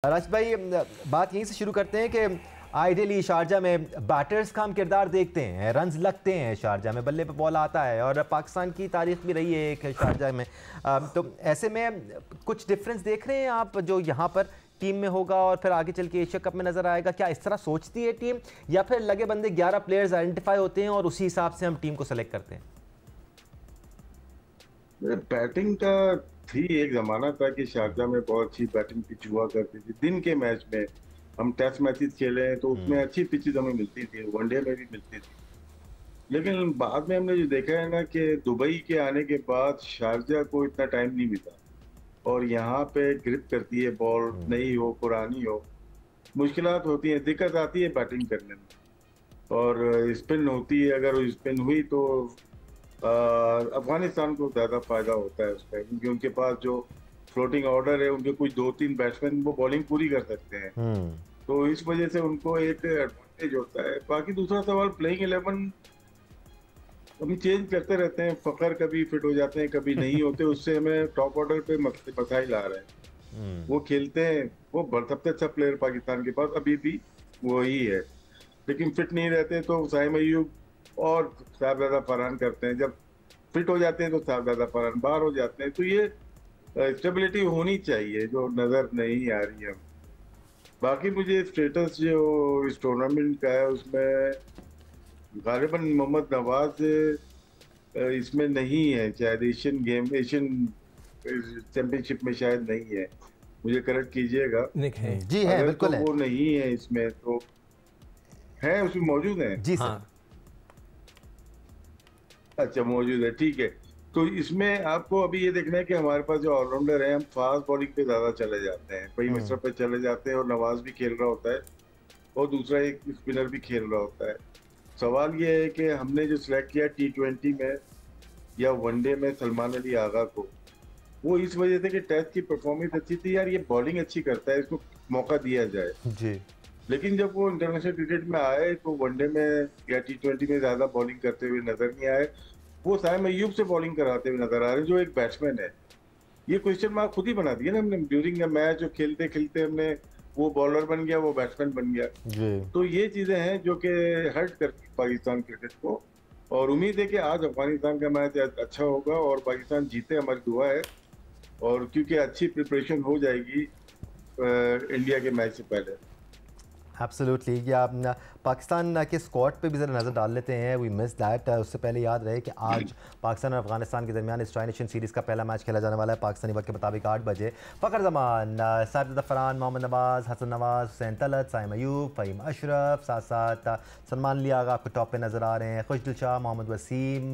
राशिद भाई, बात यहीं से शुरू करते हैं कि आइडियली शारजा में बैटर्स का हम किरदार देखते हैं, रन्स लगते हैं शारजा में, बल्ले पे बॉल आता है और पाकिस्तान की तारीख भी रही है एक शारजा में। तो ऐसे में कुछ डिफरेंस देख रहे हैं आप जो यहाँ पर टीम में होगा और फिर आगे चल के एशिया कप में नज़र आएगा? क्या इस तरह सोचती है टीम, या फिर लगे बंदे 11 प्लेयर्स आइडेंटिफाई होते हैं और उसी हिसाब से हम टीम को सेलेक्ट करते हैं? बैटिंग का थी एक जमाना था कि शारजा में बहुत अच्छी बैटिंग पिच हुआ करती थी। दिन के मैच में हम टेस्ट मैचेस खेले हैं तो उसमें अच्छी पिचेज हमें मिलती थी, वनडे में भी मिलती थी। लेकिन बाद में हमने जो देखा है ना कि दुबई के आने के बाद शारजा को इतना टाइम नहीं मिला और यहाँ पे ग्रिप करती है बॉल, नई हो पुरानी हो, मुश्किलात होती है, दिक्कत आती है बैटिंग करने में। और स्पिन होती है, अगर स्पिन हुई तो अफगानिस्तान को ज्यादा फायदा होता है उसका, क्योंकि उनके पास जो फ्लोटिंग ऑर्डर है, उनके कुछ 2-3 बैट्समैन वो बॉलिंग पूरी कर सकते हैं, तो इस वजह से उनको एक एडवांटेज होता है। बाकी दूसरा सवाल, प्लेइंग 11 अभी चेंज करते रहते हैं, फखर कभी फिट हो जाते हैं कभी नहीं होते, उससे हमें टॉप ऑर्डर पे मसाइल आ रहे हैं। वो खेलते हैं, वो सबसे अच्छा प्लेयर पाकिस्तान के पास अभी भी वही है, लेकिन फिट नहीं रहते तो साइम अय्यूब और साहबजादा फरहान करते हैं। जब फिट हो जाते हैं तो साहबजादा फरहान बाहर हो जाते हैं। तो ये स्टेबिलिटी होनी चाहिए जो नजर नहीं आ रही है। बाकी मुझे स्टेटस जो इस टूर्नामेंट का है उसमें गालिबन मोहम्मद नवाज इसमें नहीं है, शायद एशियन चैंपियनशिप में शायद नहीं है, मुझे करेक्ट कीजिएगा। जी है, बिल्कुल तो है। वो नहीं है इसमें, तो है उसमें मौजूद है। जी सर। अच्छा, मौजूद है, ठीक है। तो इसमें आपको अभी ये देखना है कि हमारे पास जो ऑलराउंडर है, हम फास्ट बॉलिंग पे ज्यादा चले जाते हैं, कई मिस्टर पे चले जाते हैं और नवाज भी खेल रहा होता है और दूसरा एक स्पिनर भी खेल रहा होता है। सवाल ये है कि हमने जो सिलेक्ट किया T20 में या वनडे में सलमान अली आगा को, वो इस वजह से कि टेस्ट की परफॉर्मेंस अच्छी थी, यार ये बॉलिंग अच्छी करता है, इसको मौका दिया जाए जी। लेकिन जब वो इंटरनेशनल क्रिकेट में आए तो वनडे में या T20 में ज्यादा बॉलिंग करते हुए नजर नहीं आए। वो साइम अय्यूब से बॉलिंग कराते हुए नजर आ रहे हैं जो एक बैट्समैन है। ये क्वेश्चन मार्क खुद ही बना दिया ना हमने ड्यूरिंग द मैच, जो खेलते खेलते हमने वो बॉलर बन गया, वो बैट्समैन बन गया जी। तो ये चीजें हैं जो कि हर्ट करती पाकिस्तान क्रिकेट को। और उम्मीद है कि आज अफगानिस्तान का मैच अच्छा होगा और पाकिस्तान जीते, हमारी दुआ है। और क्योंकि अच्छी प्रिपरेशन हो जाएगी इंडिया के मैच से पहले। एब्सोल्युटली। या पाकिस्तान के स्क्वाड पे भी ज़रा नज़र डाल लेते हैं, वी मिस दैट। उससे पहले याद रहे कि आज पाकिस्तान और अफगानिस्तान के दरमियान इस ट्राई नेशन सीरीज़ का पहला मैच खेला जाने वाला है पाकिस्तानी वक्त के मुताबिक 8 बजे। फ़खर जमान, साहिबजादा फरहान, मोहम्मद नवाज, हसन नवाज, हुसैन तलत, साइम अय्यूब, फ़हीम अशरफ, साथ साथ सलमान अली आगा आपको टॉप पे नज़र आ रहे हैं। खुशदिल शाह, मोहम्मद वसीम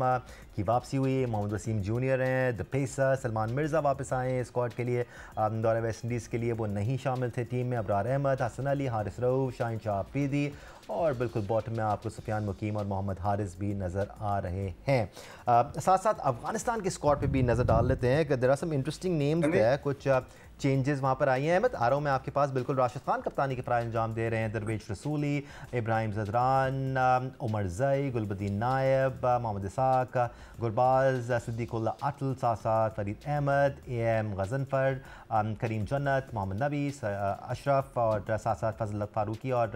की वापसी हुई, मोहम्मद वसीम जूनियर हैं, द पेसर। सलमान मिर्ज़ा वापस आए हैं स्क्वाड के लिए, दौरे वेस्ट इंडीज़ के लिए वो नहीं शामिल थे टीम में। अबरार अहमद, हसन अली, हारिस रऊफ, शाहीन शाह अफरीदी और बिल्कुल बॉटम में आपको सुफियान मुकीम और मोहम्मद हारिस भी नज़र आ रहे हैं। साथ साथ अफगानिस्तान के स्क्वाड पे भी नज़र डाल लेते हैं कि there are some interesting names है, कुछ चेंजेस वहाँ पर आई हैं। अहमद, आ रहा हूँ मैं आपके पास। बिल्कुल राशिद खान कप्तानी के प्राय अंजाम दे रहे हैं, दरवेश रसूली, इब्राहिम जदरान, उमर जई, गुलबदीन नायब, मोहम्मद इसाक, गुरबाज, सिद्दीकुल्ला अटल, साथ साथ फरीद अहमद, AM गजनफर, करीम जन्नत, मोहम्मद नबी, अशरफ और साथ साथ फजल फारूकी और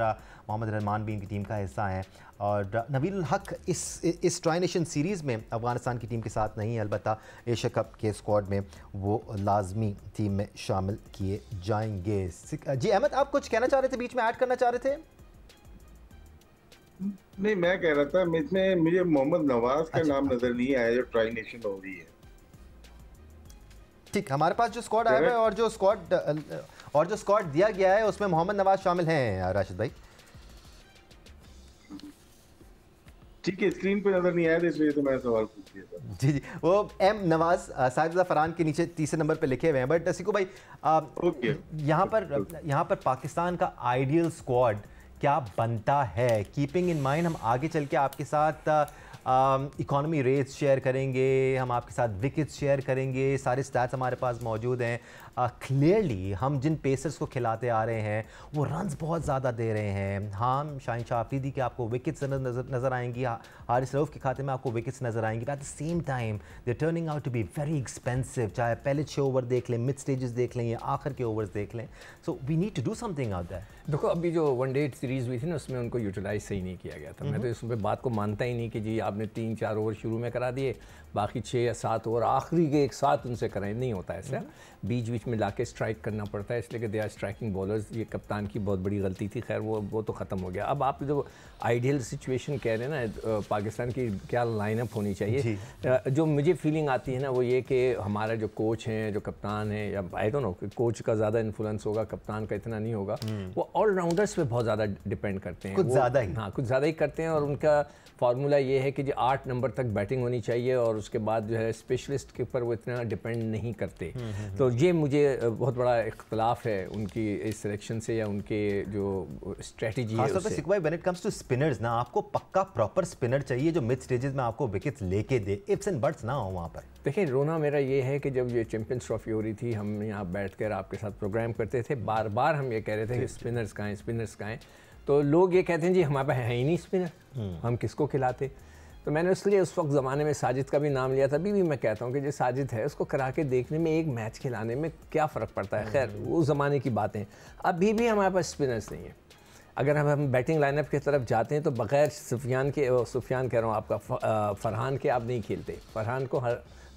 मोहम्मद रहमान भी इनकी टीम का हिस्सा हैं। और नबील हक इस ट्राई नेशन सीरीज़ में अफ़गानिस्तान की टीम के साथ नहीं है, अलबत्ता एशिया कप के स्क्वाड में वो लाजमी टीम में शामिल किए जाएंगे। जी अहमद, आप कुछ कहना चाह रहे थे, बीच में ऐड करना चाह रहे थे? नहीं, मैं कह रहा था इसमें मुझे मोहम्मद नवाज का नाम नजर नहीं आया जो ट्राई नेशन हो रही है। ठीक, हमारे पास जो स्क्वाड आया है और जो स्क्वाड दिया गया है उसमें मोहम्मद नवाज शामिल हैं राशिद भाई। ठीक है, स्क्रीन पे नजर नहीं आया इसलिए तो मैंने सवाल पूछ दिया था। जी जी, वो M नवाज साहिबजादा फरहान के नीचे तीसरे नंबर पे लिखे हुए हैं। बट सिको भाई, यहाँ पर पाकिस्तान का आइडियल स्क्वाड क्या बनता है, कीपिंग इन माइंड हम आगे चल के आपके साथ इकोनॉमी रेट्स शेयर करेंगे, हम आपके साथ विकेट्स शेयर करेंगे, सारे स्टैट्स हमारे पास मौजूद हैं। क्लियरली हम जिन पेसर्स को खिलाते आ रहे हैं वो रन्स बहुत ज़्यादा दे रहे हैं। हाँ, शाहीन शाह अफरीदी के आपको विकेट्स नज़र आएंगी, हारिस रऊफ़ के खाते में आपको विकेट्स नज़र आएंगी, but at the same time they turning out to be very expensive. चाहे पहले 6 ओवर देख लें, मिड स्टेजेस देख लें या आखिर के ओवर्स देख लें, so we need to do something out there. देखो अभी जो वनडे सीरीज़ हुई थी ना, उसमें उनको यूटिलाइज सही नहीं किया गया था। मैं तो इस पे बात को मानता ही नहीं कि जी आपने 3-4 ओवर शुरू में करा दिए, बाकी 6 या 7 ओवर आखिरी के एक साथ उनसे कराए, नहीं होता ऐसा। बीच बीच में लाके स्ट्राइक करना पड़ता है, इसलिए कि दे आर स्ट्राइकिंग बॉलर्स। ये कप्तान की बहुत बड़ी गलती थी। खैर वो तो ख़त्म हो गया। अब आप जो आइडियल सिचुएशन कह रहे हैं ना, पाकिस्तान की क्या लाइनअप होनी चाहिए, जो मुझे फीलिंग आती है ना वो ये कि हमारा जो कोच हैं, जो कप्तान है, या आई डोंट नो, कोच का ज़्यादा इन्फ्लुएंस होगा, कप्तान का इतना नहीं होगा, वो ऑलराउंडर्स पे बहुत ज़्यादा डिपेंड करते हैं, कुछ ज़्यादा ही। हाँ, कुछ ज़्यादा ही करते हैं। और उनका फार्मूला ये है कि जो 8 नंबर तक बैटिंग होनी चाहिए और उसके बाद जो है स्पेशलिस्ट के ऊपर वो इतना डिपेंड नहीं करते। तो ये मुझे बहुत बड़ा इख्तलाफ है उनकी इस सिलेक्शन से या उनके जो स्ट्रेटजी है उससे। सिकवाई when it comes to spinners ना, आपको पक्का प्रॉपर स्पिनर चाहिए जो मिड स्टेजेस में आपको विकेट्स लेके दे, इफ्स एंड बट्स ना हो वहाँ पर। देखिए, रोना मेरा ये है कि जब ये चैंपियंस ट्रॉफी हो रही थी, हम यहाँ बैठकर आपके साथ प्रोग्राम करते थे, बार बार हम ये कह रहे थे कि स्पिनर्स कहाँ हैं, स्पिनर्स कहाँ हैं। तो लोग ये कहते हैं जी हमारे पास है ही नहीं स्पिनर, हम किसको खिलाते। तो मैंने इसलिए उस वक्त ज़माने में साजिद का भी नाम लिया था। अभी भी मैं कहता हूँ कि जो साजिद है उसको करा के देखने में, एक मैच खिलाने में क्या फ़र्क पड़ता है। खैर उस ज़माने की बातें, अभी भी हमारे पास स्पिनर्स नहीं है। अगर हम बैटिंग लाइनअप की तरफ जाते हैं तो बग़ैर सुफियान कह रहा हूँ आपका, फरहान के आप नहीं खेलते। फरहान को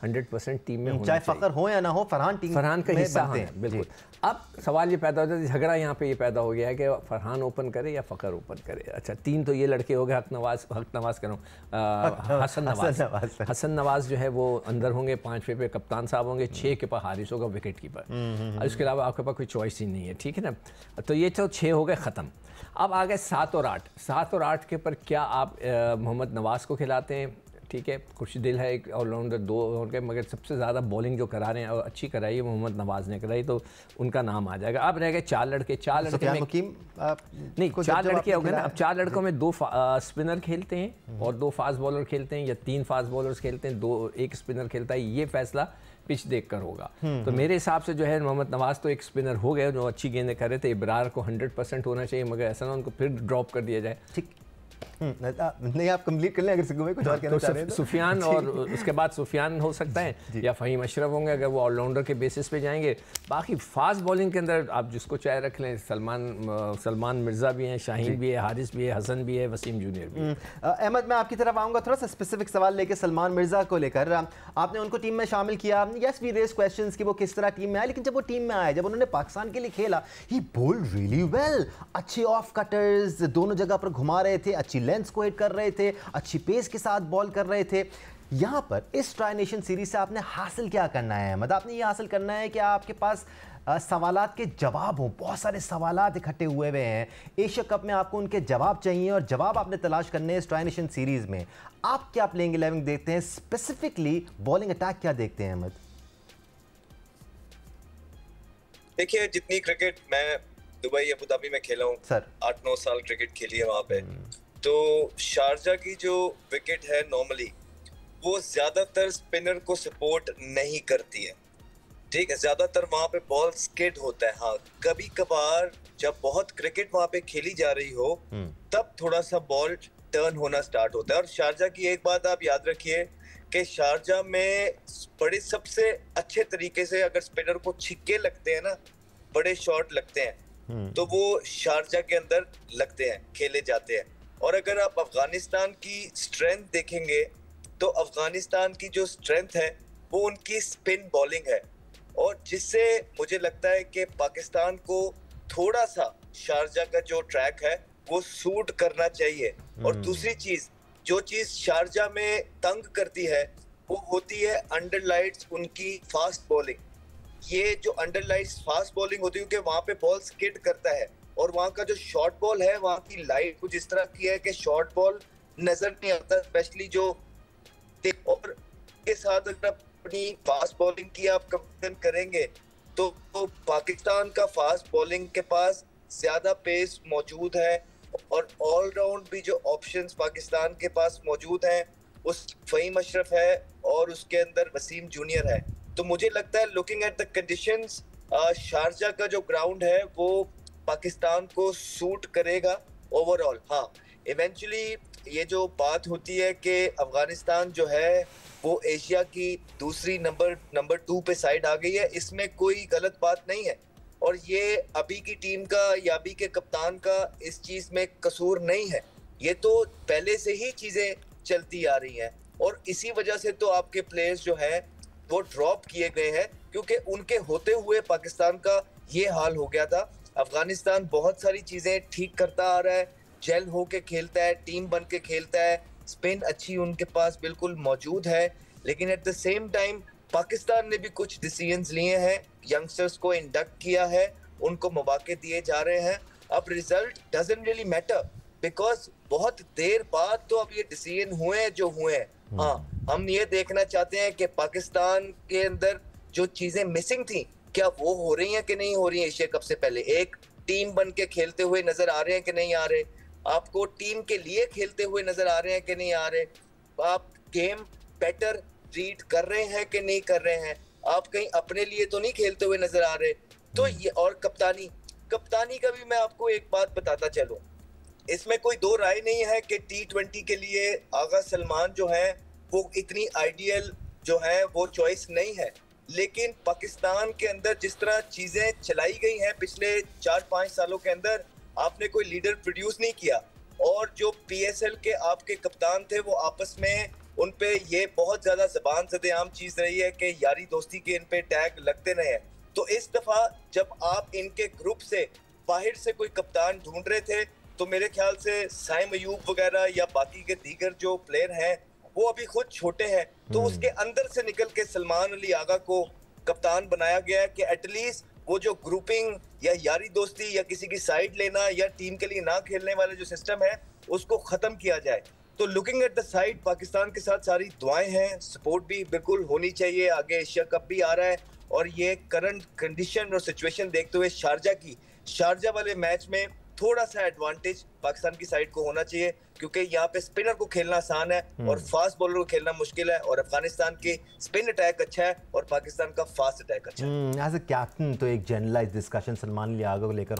100% टीम में होना चाहे चाहिए। फ़खर हो या ना हो, फरहान का हिस्सा है, बिल्कुल। अब सवाल ये पैदा होता है, झगड़ा यहाँ पे ये पैदा हो गया है कि फरहान ओपन करे या फ़खर ओपन करे। अच्छा, 3 तो ये लड़के हो गए, हसन नवाज़ जो है वो अंदर होंगे, 5वें पे कप्तान साहब होंगे, 6 के पास हारिस होगा विकेट कीपर। इसके अलावा आपके पास कोई चॉइस ही नहीं है, ठीक है ना। तो ये तो 6 हो गए ख़त्म। अब आ गए 7 और 8। 7 और 8 के ऊपर क्या आप मोहम्मद नवाज़ को खिलाते हैं, ठीक है, खुशदिल है एक ऑलराउंडर, 2 ओवर के, मगर सबसे ज़्यादा बॉलिंग जो करा रहे हैं और अच्छी कराई है मोहम्मद नवाज़ ने कराई, तो उनका नाम आ जाएगा। अब रह गए 4 लड़के। 4 लड़के में नहीं, 4 लड़के हो गए ना। अब 4 लड़कों में 2 स्पिनर खेलते हैं और 2 फास्ट बॉलर खेलते हैं, या 3 फास्ट बॉलर्स खेलते हैं, 1 स्पिनर खेलता है। ये फैसला पिच देखकर होगा। तो मेरे हिसाब से जो है मोहम्मद नवाज़ तो एक स्पिनर हो गए जो अच्छी गेंदें कर रहे थे। इब्रार को 100% होना चाहिए, मगर ऐसा ना उनको फिर ड्रॉप कर दिया जाए। ठीक, नहीं, आप कंप्लीट कर लें अगर सिकवाई कुछ और कहना चाह रहे हैं तो। सुफियान और उसके बाद सुफियान हो सकता है, या फ़हीम अशरफ होंगे अगर वो ऑलराउंडर के बेसिस पे जाएंगे। बाकी फास्ट बॉलिंग के अंदर आप जिसको चाहे रख लें, सलमान मिर्ज़ा भी हैं, शाहीन भी है, हारिस भी है, हसन भी है, वसीम जूनियर भी है। अहमद, मैं आपकी तरफ आऊँगा थोड़ा सा स्पेसिफिक सवाल लेके। सलमान मिर्ज़ा को लेकर आपने उनको टीम में शामिल किया। यस, वी रेज क्वेश्चंस कि वो किस तरह टीम में आए, लेकिन जब वो टीम में आए, जब उन्होंने पाकिस्तान के लिए खेला, ही बोल्ड रियली वेल। अच्छे ऑफ कटर्स दोनों जगह पर घुमा रहे थे, अच्छी लेंथ को हिट कर रहे थे, अच्छी पेस के साथ बॉल कर रहे थे। यहाँ पर इस ट्राई नेशन सीरीज से आपने हासिल क्या करना है अहमद? आपने ये हासिल करना है कि आपके पास सवालात के जवाब हों। बहुत सारे सवालात इकट्ठे हुए हैं। एशिया कप में आपको उनके जवाब चाहिए और जवाब आपने तलाश करने हैं इस ट्राई नेशन सीरीज में। आप क्या प्लेइंग 11 देखते हैं, स्पेसिफिकली बॉलिंग अटैक क्या देखते हैं अहमद? देखिए, जितनी क्रिकेट मैं दुबई अबू धाबी में खेला हूँ सर, 8-9 साल क्रिकेट खेली है वहाँ पे, तो शारजा की जो विकेट है नॉर्मली वो ज्यादातर स्पिनर को सपोर्ट नहीं करती है, ठीक है। ज्यादातर वहाँ पे बॉल स्किड होता है। हाँ, कभी कभार जब बहुत क्रिकेट वहाँ पे खेली जा रही हो तब थोड़ा सा बॉल टर्न होना स्टार्ट होता है। और शारजा की एक बात आप याद रखिए कि शारजा में बड़े सबसे अच्छे तरीके से अगर स्पिनर को छिक्के लगते हैं ना, बड़े शॉट लगते हैं, तो वो शारजा के अंदर लगते हैं, खेले जाते हैं। और अगर आप अफगानिस्तान की स्ट्रेंथ देखेंगे तो अफगानिस्तान की जो स्ट्रेंथ है वो उनकी स्पिन बॉलिंग है, और जिससे मुझे लगता है कि पाकिस्तान को थोड़ा सा शारजा का जो ट्रैक है वो सूट करना चाहिए। और दूसरी चीज, जो चीज शारजा में तंग करती है वो होती है अंडरलाइट्स उनकी फास्ट बॉलिंग। ये जो अंडरलाइट्स फास्ट बॉलिंग होती है क्योंकि वहां पे बॉल स्किड करता है, और वहाँ का जो शॉर्ट बॉल है वहाँ की लाइट कुछ इस तरह की है कि शॉर्ट बॉल नजर नहीं आता, स्पेशली जो और के साथ अगर अपनी फास्ट बॉलिंग की आप कंपेयर करेंगे तो पाकिस्तान का फास्ट बॉलिंग के पास ज्यादा पेस मौजूद है, और ऑलराउंड भी जो ऑप्शंस पाकिस्तान के पास मौजूद हैं उस फ़हीम अशरफ है और उसके अंदर वसीम जूनियर है। तो मुझे लगता है looking at the conditions Sharjah का जो ग्राउंड है वो पाकिस्तान को सूट करेगा ओवरऑल। हाँ, इवेंचुअली ये जो बात होती है कि अफगानिस्तान जो है वो एशिया की दूसरी नंबर 2 पे साइड आ गई है, इसमें कोई गलत बात नहीं है। और ये अभी की टीम का या अभी के कप्तान का इस चीज में कसूर नहीं है, ये तो पहले से ही चीजें चलती आ रही हैं। और इसी वजह से तो आपके प्लेयर्स जो हैं वो ड्रॉप किए गए हैं, क्योंकि उनके होते हुए पाकिस्तान का ये हाल हो गया था। अफगानिस्तान बहुत सारी चीजें ठीक करता आ रहा है, जेल होके खेलता है, टीम बन के खेलता है, स्पिन अच्छी उनके पास बिल्कुल मौजूद है। लेकिन eight the same time Pakistan ने भी कुछ डिसीजंस लिए हैं, यंगस्टर्स को इंडक्ट किया है, उनको मौके दिए जा रहे हैं। अब result doesn't really matter, because बहुत देर बाद तो अब ये डिसीजन हुए हैं जो हुए हैं। हाँ, हम ये देखना चाहते हैं कि पाकिस्तान के अंदर जो चीजें मिसिंग थी क्या वो हो रही हैं कि नहीं हो रही हैं। एशिया कप से पहले एक टीम बन के खेलते हुए नजर आ रहे हैं कि नहीं आ रहे, आपको टीम के लिए खेलते हुए नजर आ रहे हैं कि नहीं आ रहे, आप गेम बेटर रीड कर रहे हैं कि नहीं कर रहे हैं, आप कहीं अपने लिए तो नहीं खेलते हुए नजर आ रहे। तो ये, और कप्तानी का भी मैं आपको एक बात बताता चलूं, इसमें कोई दो राय नहीं है कि T20 के लिए आगा सलमान जो है वो इतनी आइडियल जो है वो चॉइस नहीं है। लेकिन पाकिस्तान के अंदर जिस तरह चीजें चलाई गई हैं पिछले 4-5 सालों के अंदर, आपने कोई लीडर प्रोड्यूस नहीं किया। और जो PSL के आपके कप्तान थे वो आपस में उन पे ये बहुत ज्यादा ज़बान ज़द-ए-आम चीज रही है कि यारी दोस्ती के इन पे टैग लगते रहे हैं। तो इस दफा जब आप इनके ग्रुप से बाहर से कोई कप्तान ढूंढ रहे थे तो मेरे ख्याल से साइम अयूब वगैरह या बाकी के दीगर जो प्लेयर हैं वो अभी खुद छोटे हैं, तो उसके अंदर से निकल के सलमान अली आगा को कप्तान बनाया गया है कि एटलीस्ट वो जो ग्रुपिंग या यारी दोस्ती या किसी की साइड लेना या टीम के लिए ना खेलने वाले जो सिस्टम है उसको खत्म किया जाए। तो looking at the side Pakistan के साथ सारी दुआएं हैं, सपोर्ट भी बिल्कुल होनी चाहिए। आगे एशिया कप भी आ रहा है और ये करंट कंडीशन और सिचुएशन देखते हुए शारजा वाले मैच में थोड़ा सा एडवांटेज पाकिस्तान की साइड को होना चाहिए, क्योंकि यहाँ पे स्पिनर को खेलना आसान है और फास्ट बॉलर को खेलना मुश्किल है। और अफगानिस्तान की स्पिन अटैक अच्छा है और पाकिस्तान का फास्ट अटैक अच्छा है। एज ए कैप्टन तो एक जनरलाइज डिस्कशन सलमान अली आगा को लेकर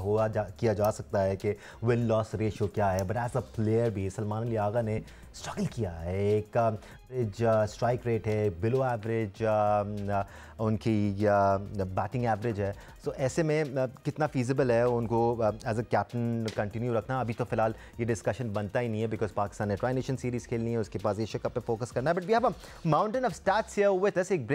किया जा सकता है कि विन लॉस रेशियो क्या है, बट एज अ प्लेयर भी सलमान अली आगा ने स्ट्रगल किया है। एक स्ट्राइक रेट है बिलो एवरेज, उनकी बैटिंग एवरेज है। सो ऐसे में कितना फीजिबल है उनको एज अ कैप्टन कंटिन्यू रखना? अभी तो फिलहाल ये डिस्कशन बनता ही नहीं है बिकॉज पाकिस्तान ने ट्राई नेशन सीरीज़ खेलनी है, उसके पास एशिया कप पे फोकस करना है। But we have a mountain of stats here with us. एक